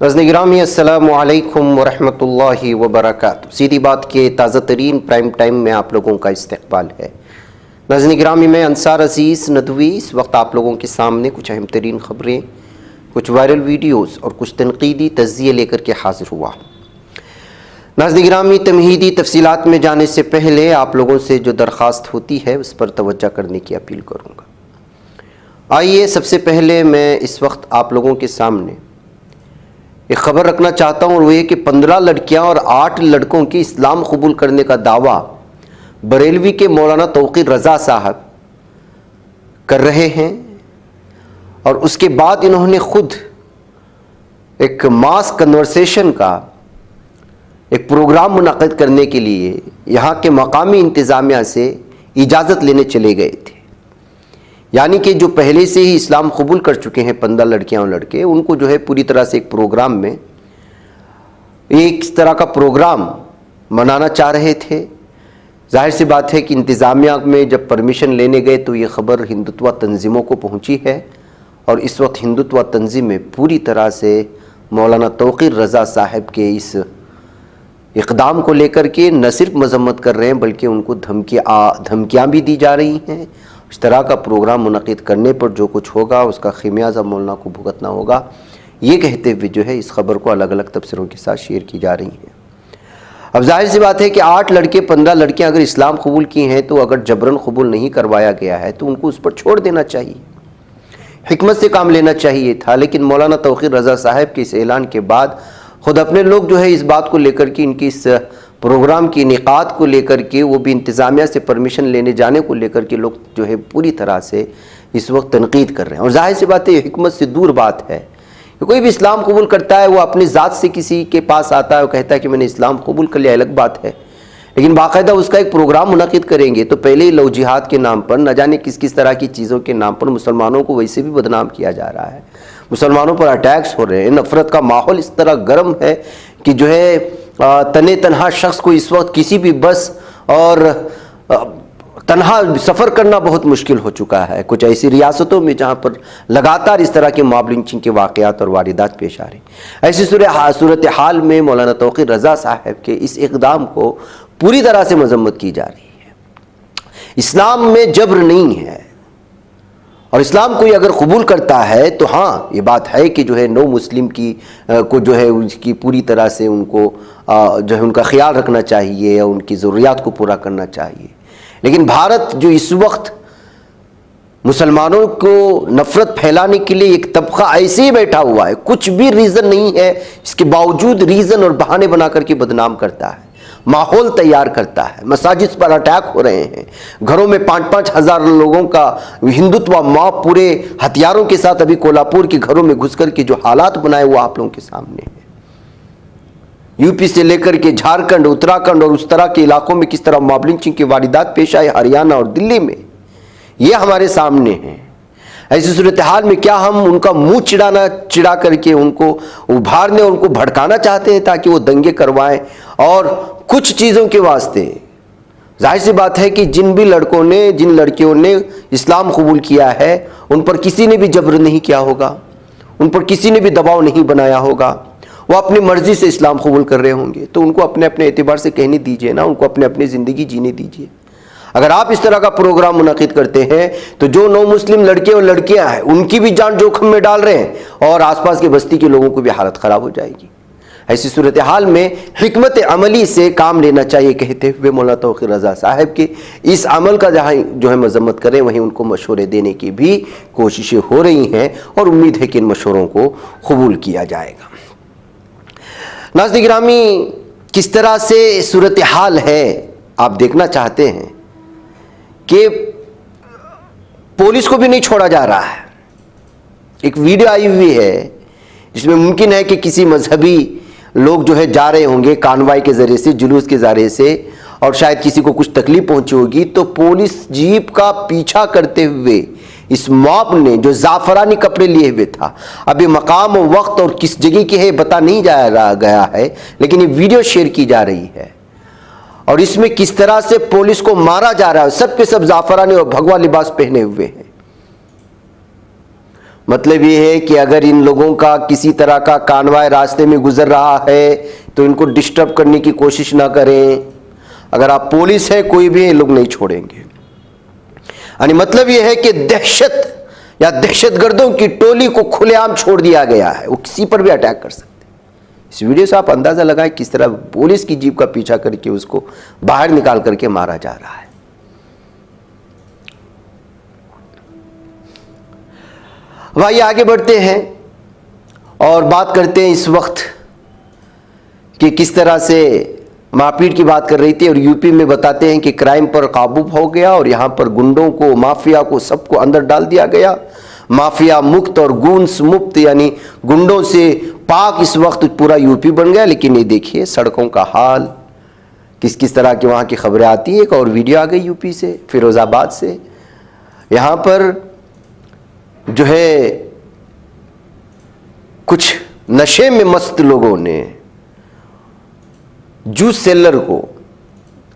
नाज़रीन गिरामी अस्सलामु अलैकुम वरहमतुल्लाहि वबरकातुहू। सीधी बात के ताज़ा तरीन प्राइम टाइम में आप लोगों का इस्तकबाल है। नाज़रीन गिरामी में अंसार अज़ीज़ नदवी इस वक्त आप लोगों के सामने कुछ अहम तरीन ख़बरें, कुछ वायरल वीडियोज़ और कुछ तनकीदी तज़्ज़िये लेकर के हाज़िर हुआ। नाज़रीन गिरामी, तमहीदी तफसीलात में जाने से पहले आप लोगों से जो दरख्वास्त होती है उस पर तवज्जो करने की अपील करूँगा। आइए सबसे पहले मैं इस वक्त आप लोगों के सामने एक ख़बर रखना चाहता हूँ और वो ये कि 15 लड़कियाँ और 8 लड़कों की इस्लाम कबूल करने का दावा बरेलवी के मौलाना तौक़ीर रज़ा साहब कर रहे हैं और उसके बाद इन्होंने ख़ुद एक मास कन्वर्सेशन का एक प्रोग्राम मुनक़्क़िद करने के लिए यहाँ के मकामी इंतज़ामिया से इजाज़त लेने चले गए थे। यानी कि जो पहले से ही इस्लाम कबूल कर चुके हैं 15 लड़कियां और लड़के, उनको जो है पूरी तरह से एक प्रोग्राम में एक इस तरह का प्रोग्राम मनाना चाह रहे थे। जाहिर सी बात है कि इंतज़ामिया में जब परमिशन लेने गए तो ये ख़बर हिंदुत्व तंजीमों को पहुंची है और इस वक्त हिंदुत्व तंजीमें पूरी तरह से मौलाना तौक़ीर रज़ा साहब के इस इक़दाम को लेकर के न सिर्फ मजम्मत कर रहे हैं बल्कि उनको धमकियाँ भी दी जा रही हैं। इस तरह का प्रोग्राम मुनक़्क़िद करने पर जो कुछ होगा उसका ख़िमियाज़ा मौलाना को भुगतना होगा, ये कहते हुए जो है इस ख़बर को अलग अलग तबसरों के साथ शेयर की जा रही है। अब जाहिर सी बात है कि 8 लड़के 15 लड़कियां अगर इस्लाम कबूल की हैं तो अगर जबरन कबूल नहीं करवाया गया है तो उनको उस पर छोड़ देना चाहिए, हिकमत से काम लेना चाहिए था। लेकिन मौलाना तौक़ीर रज़ा साहब के इस ऐलान के बाद ख़ुद अपने लोग जो है इस बात को लेकर के, इनकी इस प्रोग्राम की इनेकाद को लेकर के, वो भी इंतज़ामिया से परमिशन लेने जाने को लेकर के लोग जो है पूरी तरह से इस वक्त तनकीद कर रहे हैं। और जाहिर सी बात है हिकमत से दूर बात है कि कोई भी इस्लाम कबूल करता है वो अपनी ज़ात से किसी के पास आता है और कहता है कि मैंने इस्लाम कबूल कर लिया, अलग बात है। लेकिन बाकायदा उसका एक प्रोग्राम मुनक़्क़िद करेंगे तो पहले ही लव जिहाद के नाम पर न जाने किस किस तरह की चीज़ों के नाम पर मुसलमानों को वैसे भी बदनाम किया जा रहा है, मुसलमानों पर अटैक्स हो रहे हैं, नफ़रत का माहौल इस तरह गर्म है कि जो है तने तनहा शख्स को इस वक्त किसी भी बस और तनहा सफ़र करना बहुत मुश्किल हो चुका है। कुछ ऐसी रियासतों में जहाँ पर लगातार इस तरह के मॉब लिंचिंग के वाक़यात और वारदात पेश आ रहे हैं। ऐसी सूरत हाल में मौलाना तौक़ीर रज़ा साहब के इस इक़दाम को पूरी तरह से मजम्मत की जा रही है। इस्लाम में जबर नहीं है और इस्लाम कोई अगर कबूल करता है तो हाँ ये बात है कि जो है नो मुस्लिम की को जो है उसकी पूरी तरह से उनको जो है उनका ख्याल रखना चाहिए या उनकी ज़रूरियात को पूरा करना चाहिए। लेकिन भारत जो इस वक्त मुसलमानों को नफ़रत फैलाने के लिए एक तबका ऐसे ही बैठा हुआ है, कुछ भी रीज़न नहीं है, इसके बावजूद रीज़न और बहाने बना करके बदनाम करता है, माहौल तैयार करता है। मसाजिद पर अटैक हो रहे हैं, घरों में 5-5 हज़ार लोगों का हिंदुत्व मॉब पूरे हथियारों के साथ अभी कोल्हापुर के घरों में घुसकर के जो हालात बनाए वो आप लोगों के सामने है। यूपी से लेकर के झारखंड, उत्तराखंड और उस तरह के इलाकों में किस तरह मॉब लिंचिंग की वारदात पेश आए, हरियाणा और दिल्ली में, ये हमारे सामने हैं। ऐसी सूरत हाल में क्या हम उनका मुंह चिढ़ा करके उनको उभारने और उनको भड़काना चाहते हैं ताकि वो दंगे करवाएं और कुछ चीज़ों के वास्ते? जाहिर सी बात है कि जिन लड़कियों ने इस्लाम कबूल किया है उन पर किसी ने भी जबर नहीं किया होगा, उन पर किसी ने भी दबाव नहीं बनाया होगा, वो अपनी मर्जी से इस्लाम कबूल कर रहे होंगे, तो उनको अपने अपने एतबार से कहने दीजिए ना, उनको अपने अपनी ज़िंदगी जीने दीजिए। अगर आप इस तरह का प्रोग्राम मुनक़्क़िद करते हैं तो जो नो मुस्लिम लड़के और लड़कियां हैं उनकी भी जान जोखिम में डाल रहे हैं और आसपास के बस्ती के लोगों की भी हालत ख़राब हो जाएगी। ऐसी सूरत हाल में हिकमत अमली से काम लेना चाहिए, कहते हुए मौलाना तौक़ीर रज़ा साहब के इस अमल का जहाँ जो है मजम्मत करें वहीं उनको मशवरे देने की भी कोशिशें हो रही हैं और उम्मीद है कि इन मशवरों को कबूल किया जाएगा। नाज़रीन गिरामी, किस तरह से सूरत हाल है आप देखना चाहते हैं कि पुलिस को भी नहीं छोड़ा जा रहा है। एक वीडियो आई हुई है जिसमें मुमकिन है कि किसी मजहबी लोग जो है जा रहे होंगे कानवाई के ज़रिए से, जुलूस के ज़रिए से, और शायद किसी को कुछ तकलीफ पहुंची होगी तो पुलिस जीप का पीछा करते हुए इस मॉब ने जो ज़ाफ़रानी कपड़े लिए हुए था, अभी मकाम और वक्त और किस जगह की है बता नहीं जा गया है, लेकिन ये वीडियो शेयर की जा रही है और इसमें किस तरह से पुलिस को मारा जा रहा है। सब के सब ज़ाफ़रानी और भगवा लिबास पहने हुए हैं। मतलब ये है कि अगर इन लोगों का किसी तरह का कानवाय रास्ते में गुजर रहा है तो इनको डिस्टर्ब करने की कोशिश ना करें। अगर आप पुलिस है कोई भी, ये लोग नहीं छोड़ेंगे। यानी मतलब ये है कि दहशत या दहशतगर्दों की टोली को खुलेआम छोड़ दिया गया है, वो किसी पर भी अटैक कर सकते हैं। इस वीडियो से आप अंदाजा लगाएं किस तरह पुलिस की जीप का पीछा करके उसको बाहर निकाल करके मारा जा रहा है। भाई आगे बढ़ते हैं और बात करते हैं इस वक्त कि किस तरह से मारपीट की बात कर रही थी और यूपी में बताते हैं कि क्राइम पर काबू हो गया और यहां पर गुंडों को, माफिया को, सबको अंदर डाल दिया गया। माफिया मुक्त और गूंस मुक्त, यानी गुंडों से पाक इस वक्त पूरा यूपी बन गया। लेकिन ये देखिए सड़कों का हाल, किस किस तरह की वहां की खबरें आती हैं। एक और वीडियो आ गई यूपी से, फिरोजाबाद से। यहां पर जो है कुछ नशे में मस्त लोगों ने जूस सेलर को,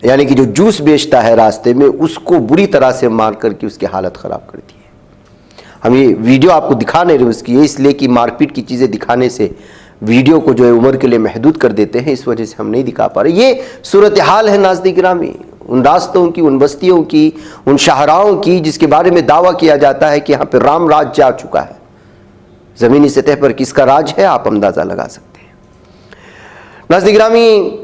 यानी कि जो जूस बेचता है रास्ते में, उसको बुरी तरह से मार करके उसकी हालत खराब कर दी है। हम ये वीडियो आपको दिखा नहीं रहे उसकी, ये इसलिए कि मारपीट की चीजें दिखाने से वीडियो को जो है उम्र के लिए महदूद कर देते हैं, इस वजह से हम नहीं दिखा पा रहे। ये सूरत हाल है नाज़रीन गिरामी, उन रास्तों की, उन बस्तियों की, उन शाहराहों की जिसके बारे में दावा किया जाता है कि यहाँ पे राम राज जा चुका है। जमीनी सतह पर किसका राज है आप अंदाजा लगा सकते हैं। नाज़रीन गिरामी,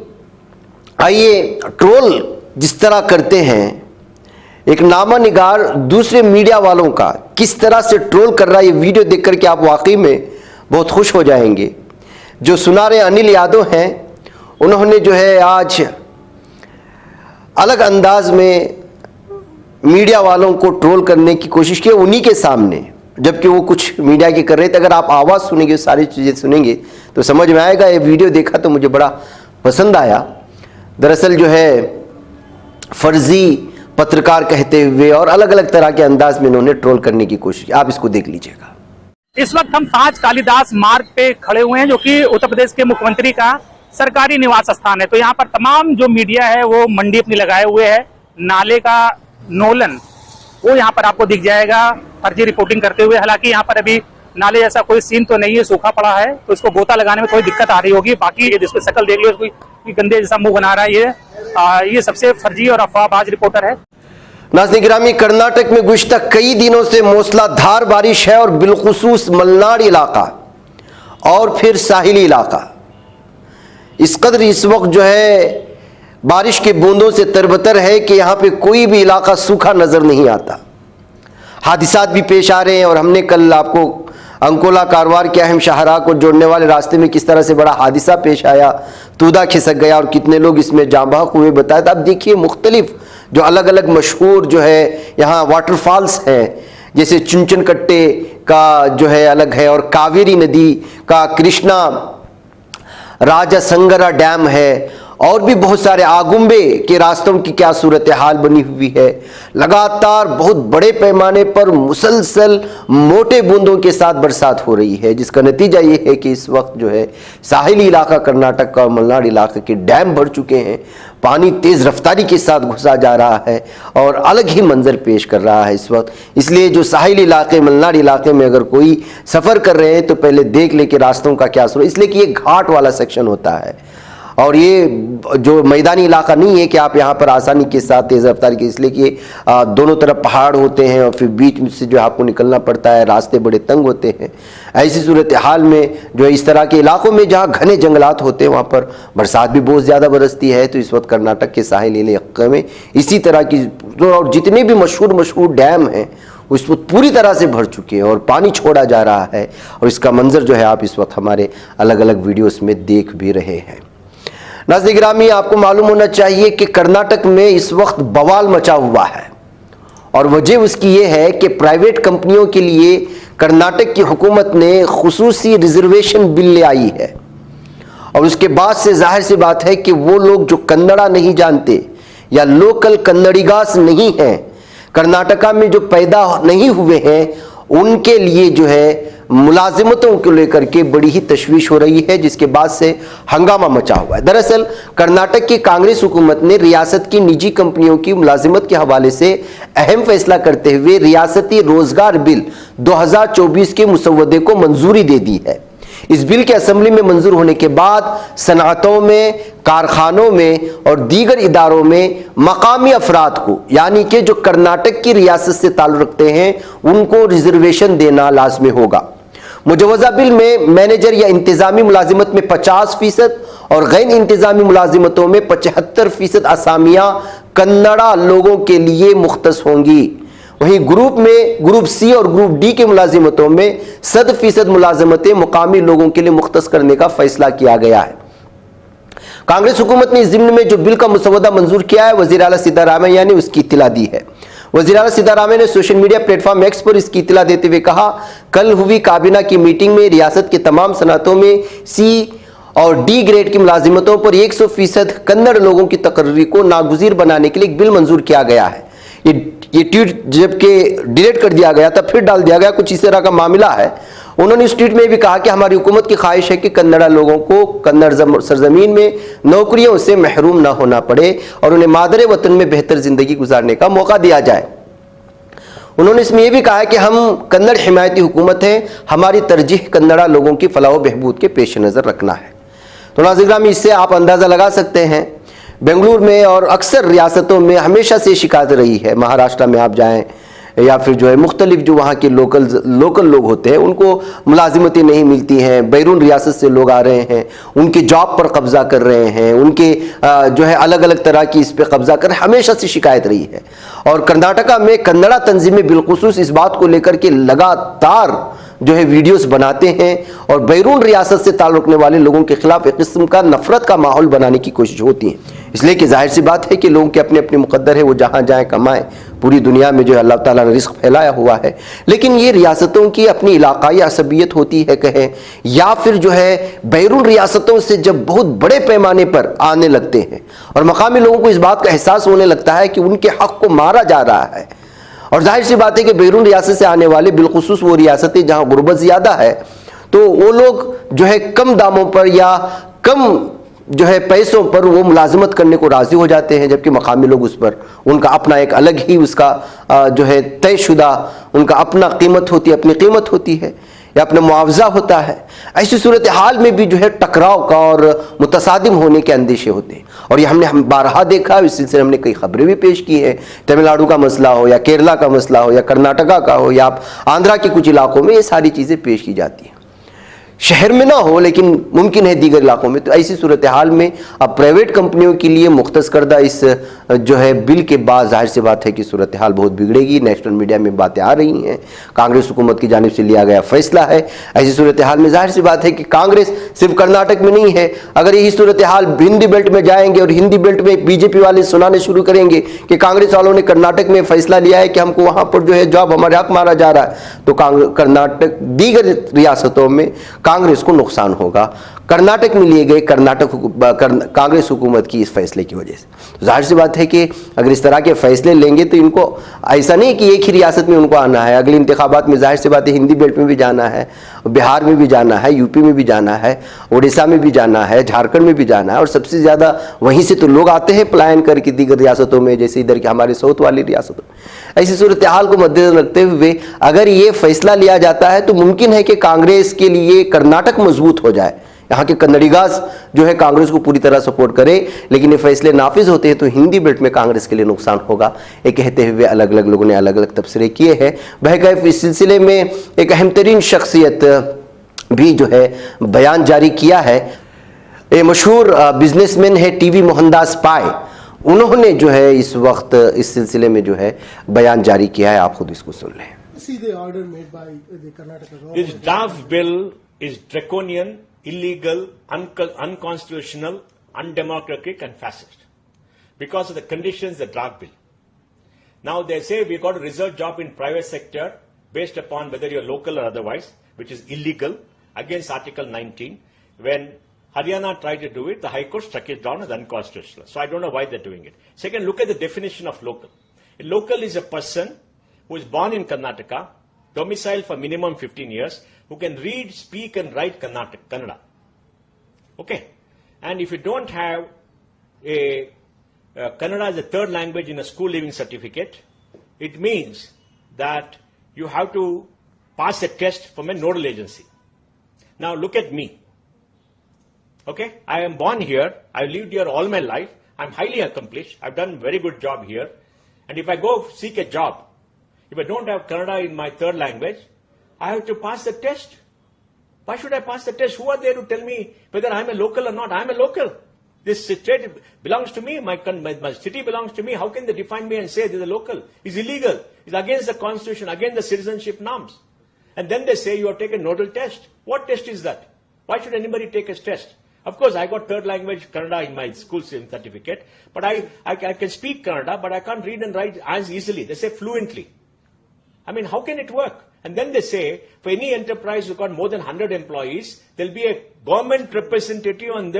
आइए ट्रोल जिस तरह करते हैं, एक नामा निगार दूसरे मीडिया वालों का किस तरह से ट्रोल कर रहा है, ये वीडियो देख करके आप वाकई में बहुत खुश हो जाएंगे। जो सुनारे अनिल यादव हैं, उन्होंने जो है आज अलग अंदाज में मीडिया वालों को ट्रोल करने की कोशिश की, उन्हीं के सामने, जबकि वो कुछ मीडिया की कर रहे थे। अगर आप आवाज़ सुनेंगे, सारी चीज़ें सुनेंगे तो समझ में आएगा। ये वीडियो देखा तो मुझे बड़ा पसंद आया। दरअसल जो है फर्जी पत्रकार कहते हुए और अलग अलग तरह के अंदाज में इन्होंने ट्रोल करने की कोशिश की। आप इसको देख लीजिएगा। इस वक्त हम 5 कालिदास मार्ग पे खड़े हुए हैं, जो कि उत्तर प्रदेश के मुख्यमंत्री का सरकारी निवास स्थान है। तो यहाँ पर तमाम जो मीडिया है वो मंडी अपनी लगाए हुए है। नाले का नोलन वो यहाँ पर आपको दिख जाएगा फर्जी रिपोर्टिंग करते हुए। हालांकि यहाँ पर अभी नाले जैसा कोई सीन तो नहीं है, सूखा पड़ा है, तो इसको गोता लगाने में थोड़ी दिक्कत आ रही होगी। बाकी ये जिसको शक्ल देख लो, इसको गंदे जैसा मुंह बना रहा है, ये सबसे फर्जी और अफवाहबाज रिपोर्टर है। नाज़रीन गिरामी, कर्नाटक में गुज़िश्ता कई दिनों से मूसलाधार बारिश है और बिलखुसूस मलनाड इलाका और फिर साहिली इलाका इस कदर इस वक्त जो है बारिश के बूंदों से तरबतर है कि यहाँ पे कोई भी इलाका सूखा नजर नहीं आता। हादिसात भी पेश आ रहे हैं और हमने कल आपको अंकोला कारवार के अहम शाहराह को जोड़ने वाले रास्ते में किस तरह से बड़ा हादिसा पेश आया, तूदा खिसक गया और कितने लोग इसमें जाँ बहक हुए बताया था। अब देखिए मुख्तलिफ जो अलग अलग मशहूर जो है यहाँ वाटरफॉल्स हैं, जैसे चुनचनकट्टे का जो है अलग है, और कावेरी नदी का कृष्णा राजासंगरा डैम है, और भी बहुत सारे आगुम्बे के रास्तों की क्या सूरत हाल बनी हुई है। लगातार बहुत बड़े पैमाने पर मुसलसल मोटे बूंदों के साथ बरसात हो रही है, जिसका नतीजा ये है कि इस वक्त जो है साहिली इलाका कर्नाटक का और मलनाड इलाके के डैम भर चुके हैं। पानी तेज़ रफ्तारी के साथ घुसा जा रहा है और अलग ही मंजर पेश कर रहा है इस वक्त। इसलिए जो साहिली इलाके, मलनाड इलाके में अगर कोई सफ़र कर रहे हैं तो पहले देख ले कि रास्तों का क्या सूरत, इसलिए कि ये घाट वाला सेक्शन होता है और ये जो मैदानी इलाका नहीं है कि आप यहाँ पर आसानी के साथ तेज़ रफ्तारी की, इसलिए कि दोनों तरफ पहाड़ होते हैं और फिर बीच में से जो आपको निकलना पड़ता है, रास्ते बड़े तंग होते हैं। ऐसी सूरत हाल में जो इस तरह के इलाकों में जहाँ घने जंगलात होते हैं वहाँ पर बरसात भी बहुत ज़्यादा बरसती है। तो इस वक्त कर्नाटक के साहिली इलाके में इसी तरह की और जितने भी मशहूर डैम हैं उस वक्त पूरी तरह से भर चुके हैं और पानी छोड़ा जा रहा है, और इसका मंजर जो है आप इस वक्त हमारे अलग अलग वीडियोस में देख भी रहे हैं। नाज़रीन गिरामी, आपको मालूम होना चाहिए कि कर्नाटक में इस वक्त बवाल मचा हुआ है और वजह उसकी ये है कि प्राइवेट कंपनियों के लिए कर्नाटक की हुकूमत ने खुसूसी रिजर्वेशन बिल ले आई है, और उसके बाद से जाहिर सी बात है कि वो लोग जो कन्नड़ा नहीं जानते या लोकल कन्नड़िगास नहीं हैं, कर्नाटका में जो पैदा नहीं हुए हैं, उनके लिए जो है मुलाजिमतों को लेकर के बड़ी ही तशवीश हो रही है, जिसके बाद से हंगामा मचा हुआ है। दरअसल कर्नाटक की कांग्रेस हुकूमत ने रियासत की निजी कंपनियों की मुलाजिमत के हवाले से अहम फैसला करते हुए रियासती रोजगार बिल 2024 के मुसवदे को मंजूरी दे दी है। इस बिल के असेंबली में मंजूर होने के बाद सनअतों में, कारखानों में और दीगर इदारों में मकामी अफराद को, यानी कि जो कर्नाटक की रियासत से ताल्लुक़ रखते हैं, उनको रिजर्वेशन देना लाजमी होगा। मुजवजा बिल में मैनेजर या इंतजामी मुलाजिमत में 50% और गैर इंतजामी मुलाजिमतों में 75% असामियां कन्नड़ा लोगों के लिए मुख्तस होंगी। वहीं ग्रुप सी और ग्रुप डी के मुलाजिमतों में 100% मुलाजिमतें मुकामी लोगों के लिए मुख्तस करने का फैसला किया गया है। कांग्रेस हुकूमत ने इस ज़िम्न में जो बिल का मुसवदा मंजूर किया है, वज़ीर आला सीतारामैया ने उसकी इत्तला दी है। वज़ीर आला सीतारामैया ने सोशल मीडिया प्लेटफॉर्म एक्स पर इसकी इत्तला देते हुए कहा, कल हुई काबीना की मीटिंग में रियासत के तमाम सनअतों में सी और डी ग्रेड की मुलाजिमतों पर 100% कन्नड़ लोगों की तकर्री को नागुज़ीर बनाने के लिए एक बिल मंजूर किया गया है। ये ट्वीट जबकि डिलीट कर दिया गया था, फिर डाल दिया गया, कुछ इस तरह का मामला है। उन्होंने इस ट्वीट में भी कहा कि हमारी हुकूमत की ख्वाहिश है कि कन्नड़ा लोगों को कन्नड़ सरजमीन में नौकरियों से महरूम ना होना पड़े और उन्हें मादरे वतन में बेहतर जिंदगी गुजारने का मौका दिया जाए। उन्होंने इसमें यह भी कहा है कि हम कन्नड़ हिमायती हुकूमत है, हमारी तरजीह कन्नड़ा लोगों की फलाह बहबूद के पेश नज़र रखना है। तो नाज़रीन, इससे आप अंदाज़ा लगा सकते हैं बेंगलुरु में और अक्सर रियासतों में हमेशा से शिकायत रही है। महाराष्ट्र में आप जाएं या फिर जो है मुख्तलिफ जो वहाँ के लोकल लोग होते हैं, उनको मुलाजिमतें नहीं मिलती हैं। बैरून रियासत से लोग आ रहे हैं, उनके जॉब पर कब्जा कर रहे हैं, उनके जो है अलग अलग तरह की इस पर कब्जा कर, हमेशा से शिकायत रही है। और कर्नाटका में कन्नड़ा तंजीमें बिलखुसूस इस बात को लेकर के लगातार जो है वीडियोस बनाते हैं और बैरून रियासत से ताल्लुक़ रखने वाले लोगों के खिलाफ एक किस्म का नफरत का माहौल बनाने की कोशिश होती है। इसलिए कि जाहिर सी बात है कि लोगों के अपने अपने मुकद्दर है, वो जहाँ जाएँ कमाएँ। पूरी दुनिया में जो है अल्लाह ताला ने रिस्क फैलाया हुआ है, लेकिन ये रियासतों की अपनी इलाकाई असबियत होती है कहें, या फिर जो है बैरून रियासतों से जब बहुत बड़े पैमाने पर आने लगते हैं और मकामी लोगों को इस बात का एहसास होने लगता है कि उनके हक़ को मारा जा रहा है। और जाहिर सी बात है कि बैरून रियासत से आने वाले बिलखुसूस वो रियासतें जहाँ गुर्बत ज़्यादा है, तो वो लोग जो है कम दामों पर या कम जो है पैसों पर वो मुलाजमत करने को राज़ी हो जाते हैं, जबकि मकामी लोग उस पर उनका अपना एक अलग ही उसका जो है तयशुदा उनका अपना कीमत होती है, अपनी कीमत होती है या अपना मुआवजा होता है। ऐसी सूरत हाल में भी जो है टकराव का और मुतसादिम होने के अंदेशे होते हैं और ये हम बारहा देखा। इस सिलसिले में हमने कई खबरें भी पेश की हैं। तमिलनाडु का मसला हो या केरला का मसला हो या कर्नाटका का हो या आंध्रा के कुछ इलाकों में, ये सारी चीज़ें पेश की जाती हैं। शहर में ना हो लेकिन मुमकिन है दीगर इलाकों में। तो ऐसी सूरत हाल में अब प्राइवेट कंपनियों के लिए मुख्तस करदा इस जो है बिल के बाद जाहिर सी बात है कि सूरत हाल बहुत बिगड़ेगी। नेशनल मीडिया में बातें आ रही हैं, कांग्रेस हुकूमत की जानिब से लिया गया फैसला है। ऐसी सूरत हाल में जाहिर सी बात है कि कांग्रेस सिर्फ कर्नाटक में नहीं है, अगर यही सूरत हाल हिंदी बेल्ट में जाएंगे और हिंदी बेल्ट में बीजेपी वाले सुनाने शुरू करेंगे कि कांग्रेस वालों ने कर्नाटक में फैसला लिया है कि हमको वहाँ पर जो है जॉब हमारे हक मारा जा रहा है, तो कर्नाटक दीगर रियासतों में कांग्रेस को नुकसान होगा। कर्नाटक में लिए गए कांग्रेस हुकूमत की इस फैसले की वजह से जाहिर सी बात है कि अगर इस तरह के फैसले लेंगे तो इनको ऐसा नहीं कि एक ही रियासत में उनको आना है। अगले इंतखाबात में जाहिर सी बात है हिंदी बेल्ट में भी जाना है, बिहार में भी जाना है, यूपी में भी जाना है, उड़ीसा में भी जाना है, झारखंड में भी जाना है और सबसे ज़्यादा वहीं से तो लोग आते हैं पलायन करके दीगर रियासतों में, जैसे इधर के हमारे साउथ वाली रियासतों में। ऐसी सूरत हाल को मद्देनजर रखते हुए अगर ये फैसला लिया जाता है तो मुमकिन है कि कांग्रेस के लिए कर्नाटक मजबूत हो जाए, यहाँ के कन्नड़िगास जो है कांग्रेस को पूरी तरह सपोर्ट करे। लेकिन ये फैसले नाफिज होते हैं तो हिंदी बेल्ट में कांग्रेस के लिए नुकसान होगा, ये कहते हुए अलग अलग लोगों ने अलग अलग तबसरे किए हैं। बहरकैफ इस सिलसिले में एक अहम तरीन शख्सियत भी जो है बयान जारी किया है। ये मशहूर बिजनेसमैन है टीवी मोहनदास पाई, उन्होंने जो है इस वक्त इस सिलसिले में जो है बयान जारी किया है, आप खुद इसको सुन लें। This draft bill is draconian, illegal, unconstitutional, undemocratic and fascist because of the conditions the draft bill. Now they say we got a reserved job in private sector based upon whether you're local or otherwise, which is illegal against Article 19. When Haryana tried to do it, the High Court struck it down as unconstitutional. So I don't know why they're doing it. Second, look at the definition of local. A local is a person who is born in Karnataka, domiciled for minimum 15 years, who can read, speak, and write Kannada. Okay? And if you don't have a Kannada as a third language in a school leaving certificate, it means that you have to pass a test from a nodal agency. Now look at me. Okay? I am born here. I've lived here all my life. I'm highly accomplished. I've done a very good job here. And if I go seek a job, if I don't have Kannada in my third language, I have to pass the test. Why should I pass the test? Who are there to tell me whether I'm a local or not? I'm a local. This state belongs to me. My city belongs to me. How can they define me and say this is a local? It's illegal. It's against the constitution, against the citizenship norms. And then they say you have taken nodal test. What test is that? Why should anybody take a test? Of course, I got third language Kannada in my school certificate, but I can speak Kannada, but I can't read and write as easily. They say fluently. I mean, how can it work? And then they say, for any enterprise who got more than 100 employees, there'll be a government representative on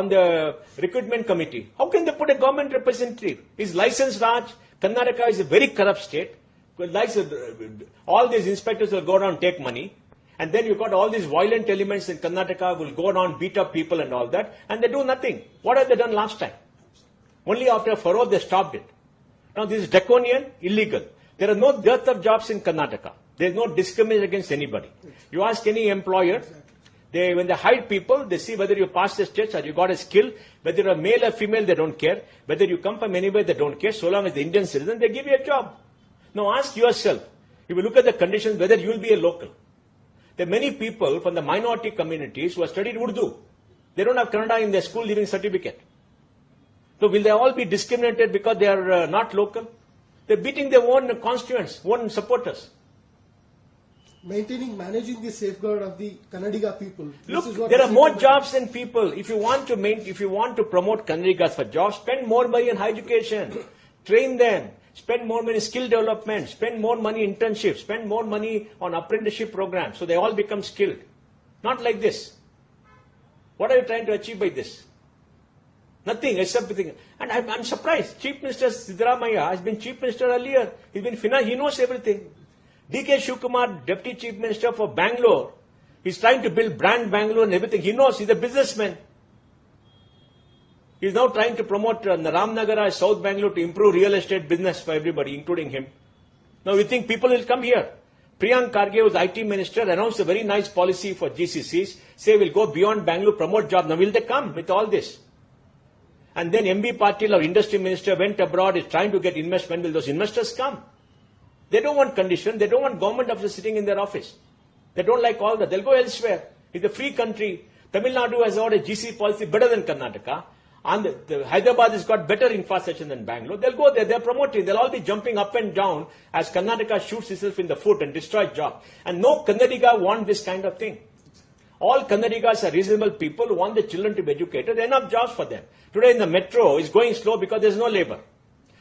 the recruitment committee. How can they put a government representative? Is licensed Raj. Karnataka is a very corrupt state. All these inspectors will go around and take money. And then you've got all these violent elements in Karnataka will go around, beat up people and all that. And they do nothing. What have they done last time? Only after a furrow they stopped it. Now this is draconian, illegal. There are no dearth of jobs in Karnataka. There is no discrimination against anybody. You ask any employer, when they hire people, they see whether you pass this test or you got a skill, whether you're a male or female, they don't care. Whether you come from anywhere, they don't care. So long as the Indian citizen, they give you a job. Now ask yourself, if you look at the conditions, whether you will be a local. There are many people from the minority communities who have studied Urdu. They don't have Kannada in their school leaving certificate. So will they all be discriminated because they are not local? They're beating their own constituents, own supporters. Managing the safeguard of the Kannadiga people. Look, there are more jobs than people. If you want to promote Kannadigas for jobs, spend more money on higher education, train them, spend more money in skill development, spend more money in internships, spend more money on apprenticeship programs, so they all become skilled. Not like this. What are you trying to achieve by this? Nothing except thing. And I'm surprised. Chief Minister Siddaramaiah has been Chief Minister earlier. He's been finance. He knows everything. D.K. Shivkumar, Deputy Chief Minister for Bangalore, he's trying to build brand Bangalore and everything. He knows. He's a businessman. He's now trying to promote Ramnagara, South Bangalore to improve real estate business for everybody, including him. Now you think people will come here. Priyank Kharge was IT Minister, announced a very nice policy for GCCs, say we'll go beyond Bangalore, promote jobs. Now will they come with all this? And then MB Patil, our industry minister, went abroad, is trying to get investment. Will those investors come? They don't want condition. They don't want government officers sitting in their office. They don't like all that. They'll go elsewhere. It's a free country. Tamil Nadu has got a GC policy better than Karnataka. And Hyderabad has got better infrastructure than Bangalore. They'll go there. They're promoting. They'll all be jumping up and down as Karnataka shoots itself in the foot and destroys jobs. And no Kannadiga want this kind of thing. All Kannadigas are reasonable people who want their children to be educated. There are enough jobs for them. Today in the metro is going slow because there's no labor.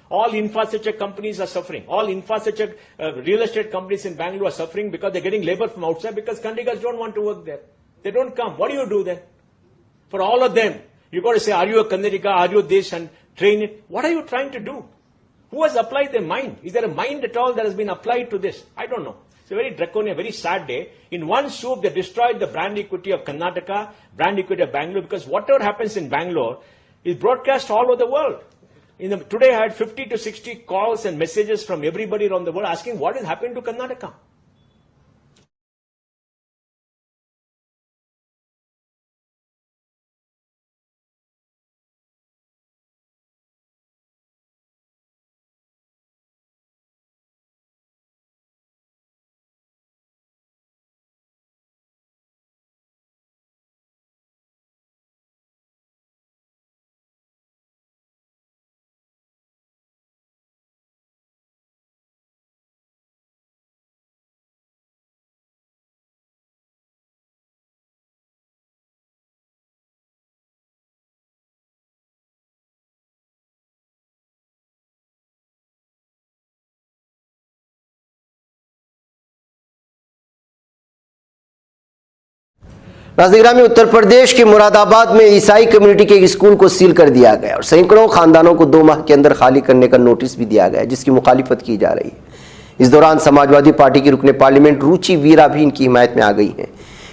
All infrastructure companies are suffering. All infrastructure real estate companies in Bangalore are suffering because they're getting labor from outside because Kannadigas don't want to work there. They don't come. What do you do then? For all of them, you got to say, are you a Kannadiga? Are you this? And train it. What are you trying to do? Who has applied their mind? Is there a mind at all that has been applied to this? I don't know. It's a very draconian, very sad day. In one swoop, they destroyed the brand equity of Karnataka, brand equity of Bangalore, because whatever happens in Bangalore is broadcast all over the world. Today I had 50 to 60 calls and messages from everybody around the world asking what is happening to Karnataka. नाज़रीन, उत्तर प्रदेश के मुरादाबाद में ईसाई community के एक school को seal कर दिया गया और सैकड़ों खानदानों को 2 माह के अंदर खाली करने का नोटिस भी दिया गया, जिसकी मुखालिफत की जा रही है। इस दौरान समाजवादी पार्टी की रुकने पार्लियामेंट रुचि वीरा भी इनकी हिमायत में आ गई हैं।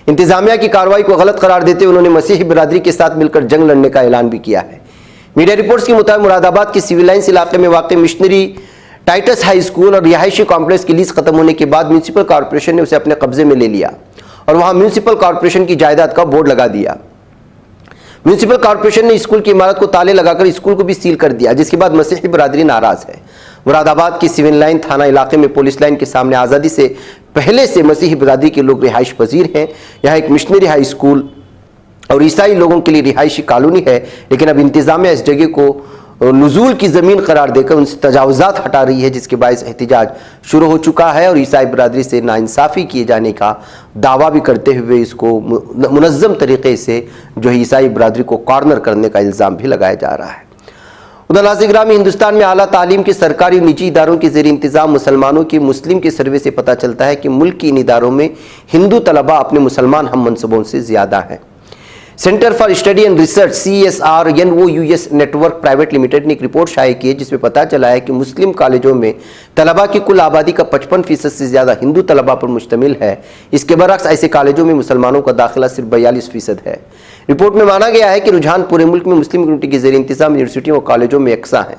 इंतजामिया की कार्रवाई को गलत करार देते हुए उन्होंने मसीही बिरादरी के साथ मिलकर जंग लड़ने का ऐलान भी किया है। मीडिया रिपोर्ट्स के मुताबिक मुरादाबाद के सिविल लाइन्स इलाके में वाक़ मिशनरी टाइटस हाई स्कूल और रिहायशी कॉम्प्लेक्स की लीज खत्म होने के बाद म्यूनिसिपल कॉर्पोरेशन ने उसे अपने कब्जे में ले लिया और वहां म्यूनिसिपल कॉर्पोरेशन की जायदाद का बोर्ड लगा दिया। म्यूनिसिपल कॉर्पोरेशन ने स्कूल की इमारत को ताले लगाकर स्कूल को भी सील कर दिया, जिसके बाद मसीही बिरादरी नाराज है। मुरादाबाद की सिविल लाइन थाना इलाके में पुलिस लाइन के सामने आज़ादी से पहले से मसीही बिरादरी के लोग रिहाइश पजीर हैं। यहाँ एक मिशनरी हाई स्कूल और ईसाई लोगों के लिए रिहायशी कॉलोनी है, लेकिन अब इंतजामिया इस जगह को नुज़ूल की ज़मीन करार देकर उनसे तजावुज़ात हटा रही है, जिसके बायस एहतिजाज शुरू हो चुका है और ईसाई बिरादरी से नाइंसाफ़ी किए जाने का दावा भी करते हुए इसको मुनज़्ज़म तरीक़े से जो है ईसाई बिरादरी को कॉर्नर करने का इल्ज़ाम भी लगाया जा रहा है। उधर नाज़िर-ए-गिरामी, हिंदुस्तान में आला तालीम के सरकारी और निजी इदारों के ज़ेर इंतज़ाम मुसलमानों के मुस्लिम के सर्वे से पता चलता है कि मुल्क के इन इदारों में हिंदू तलबा अपने मुसलमान हम मनसबों से ज़्यादा हैं। Centre for study and research CSR NOUS network private limited ने एक रिपोर्ट शाये की है, जिसमें पता चला है कि मुस्लिम कॉलेजों में तलबा की कुल आबादी का 55% से ज़्यादा हिंदू तलबा पर मुश्तमिल है। इसके बरअक्स ऐसे कॉलेजों में मुसलमानों का दाखिला सिर्फ 42% है। रिपोर्ट में माना गया है कि रुझान पूरे मुल्क में मुस्लिम कम्युनिटी के ज़ेर इंतज़ाम यूनिवर्सिटियों और कॉलेजों में यकसा है।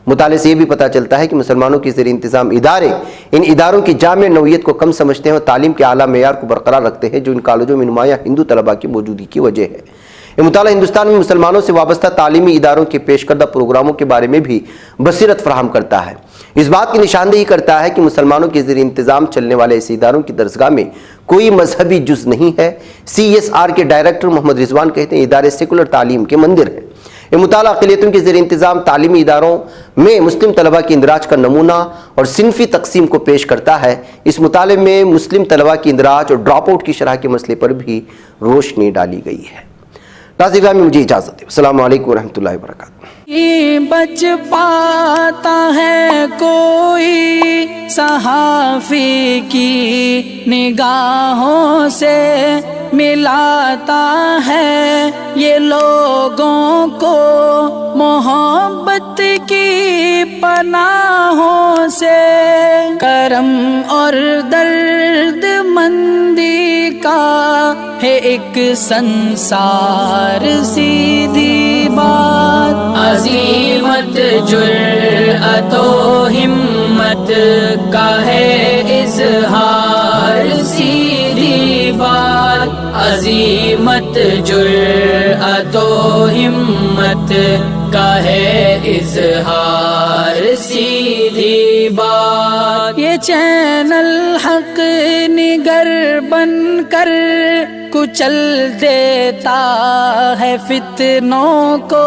मुताले से यह भी पता चलता है कि मुसलमानों के ज़ेर इंतज़ाम इदारे इन इदारों की जामिया नौइयत को कम समझते हैं और तालीम के आला मेयार को बरकरार रखते हैं, जो इन कॉलेजों में नुमाया हिंदू तलबा की मौजूदगी की वजह है। ये मुताला हिंदुस्तान में मुसलमानों से वाबस्ता तालीमी इदारों के पेश करदा प्रोग्रामों के बारे में भी बसीरत फराहम करता है। इस बात की निशानदेही करता है कि मुसलमानों के ज़रिए इंतज़ाम चलने वाले ऐसे इदारों की दरसगाह में कोई मजहबी जुज़ नहीं है। CSR के डायरेक्टर मोहम्मद रिजवान कहते हैं इदारे सेकुलर तालीम के मंदिर हैं। ये मुताला अक़लियतों के ज़रिए इंतज़ाम तालीमी इदारों में मुस्लिम तलबा की इंदराज का नमूना और सिनफी तकसीम को पेश करता है। इस मुताले में मुस्लिम तलबा की इंदराज और ड्रॉप आउट की शरह के मसले पर भी रोशनी डाली गई है। नाज़िर में मुझे इजाज़त है। अस्सलाम वालेकुम रहमतुल्लाहि व बरकातुहू। बच पाता है कोई सहाफ़ी की निगाहों से, मिलाता है ये लोगों को मोहब्बत की पनाहों से। करम और दर्द मंदी का है एक संसार सीधी बात। अज़ीमत जुर्अतो हिम्मत का है इज़हार सीधी बात। अज़ीमत जुर्अतो हिम्मत का है इज़हार सीधी बात। ये चैनल हक निगर बनकर कुचल देता है फितनों को।